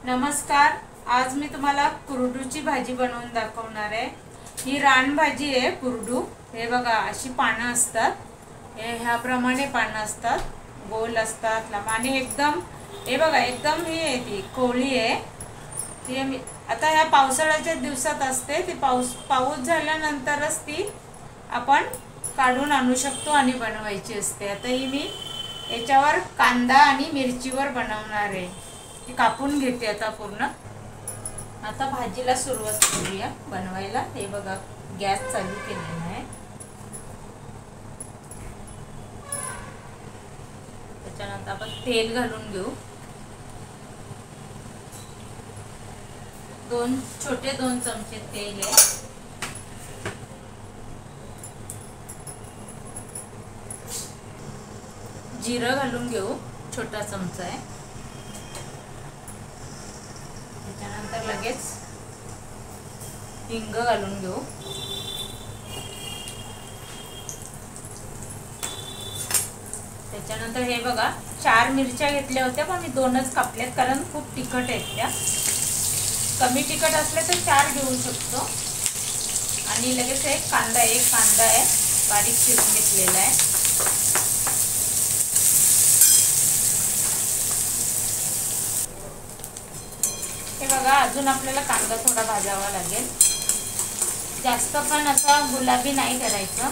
नमस्कार। आज मी तुम्हाला कुरडूची भाजी बनवून दाखवणार आहे। ही रानभाजी आहे कुरडू। हे बघा अशी पानं असतात, हे ह्याप्रमाणे पानं असतात, गोल असतात आणि एकदम हे बघा एकदम ही आहे, ती कोवळी आहे। ती आता ह्या पावसाळ्याच्या दिवसात असते, ती पाऊस झाल्यानंतरच ती आपण काढून आणू शकतो आणि बनवायची असते। आता ही मी याच्यावर कांदा आणि मिरचीवर बनवणार आहे। ती कापून घेते आता पूर्ण। आता भाजीला सुरुवात करूया बनवायला। हे बघा गॅस चालू केलेला आहे। त्याच्यानंतर आपण तेल घालून घेऊ। छोटे 2 चमचे तेल आहे। जिरं घालून घेऊ, छोटा चमचा आहे। त्याच्यानंतर लगेच हिंग घालून घेऊ। त्याच्यानंतर हे बघा 4 मिरच्या घेतल्या होत्या, पण मी 2च कापल्यात कारण खूप तिखट आहेत त्या। कमी तिखट असले तर 4 घेऊ शकतो। आणि लगेच एक कांदा आहे बारीक चिरून घेतलेला आहे। हे बघा अजून आपल्याला कांदा थोडा भाजावा लागेल। जास्त पण असा गुलाबी नाही करायचं,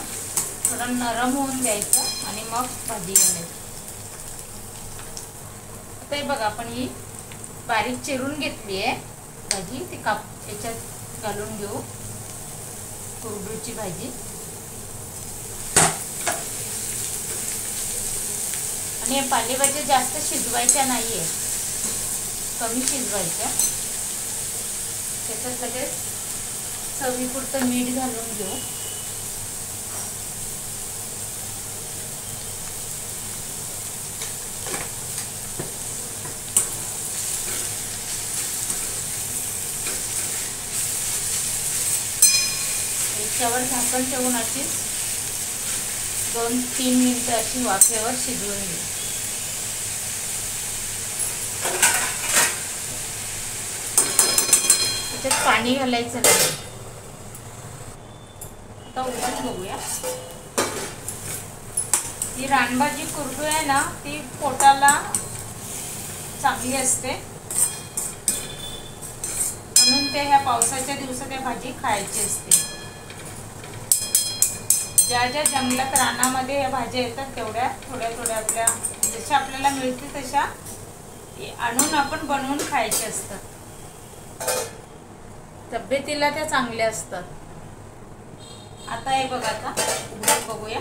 थोडा नरम होऊन द्यायचं आणि मग भाजी घालायची। आता हे बघा आपण ही बारीक चिरून घेतली आहे भाजी, ती याच्यात घालून घेऊ। कुरडूची भाजी आणि हे पालेभाज्या जास्त शिजवायच्या नाहीये, कमी शिजवायच्या। त्याच्यात लगेच चवीपुरतं मीठ घालून घेऊ। याच्यावर झाकण ठेवून अशी 2-3 मिनिटं अशी वाफेवर शिजवून घेऊ। त्याच्यात पाणी घालायचं नाही। आता उघडून बघूया। ही रानभाजी कुरडू आहे ना, ती पोटाला चांगली असते, म्हणून ते ह्या पावसाच्या दिवसात या भाजी खायची असते। ज्या जंगलात रानामध्ये या भाज्या येतात तेवढ्या थोड्या आपल्या जशा आपल्याला मिळतील तशा आणून आपण बनवून खायचे असतात। तब्येतीला त्या चांगल्या असतात। आता हे बघा, आता बघूया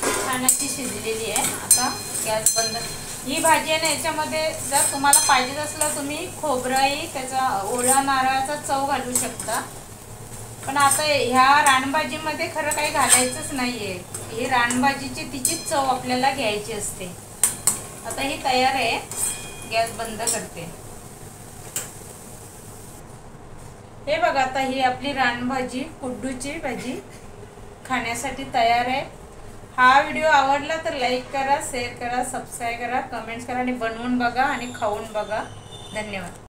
छान अशी शिजलेली आहे। आता गॅस बंद। ही भाजी आहे ना, याच्यामध्ये जर तुम्हाला पाहिजे असलं तुम्ही खोबरंही त्याचा ओला नारळाचा चव घालू शकता, पण आता ह्या रानभाजीमध्ये खरं काही घालायचंच नाहीये। ही रानभाजीची तिचीच चव आपल्याला घ्यायची असते। आता ही तयार आहे, गॅस बंद करते। हे बघा आता ही आपली रानभाजी कुरडूची भाजी खाण्यासाठी तयार आहे। हा व्हिडिओ आवडला तर लाईक करा, शेअर करा, सबस्क्राईब करा, कमेंट्स करा आणि बनवून बघा आणि खाऊन बघा। धन्यवाद।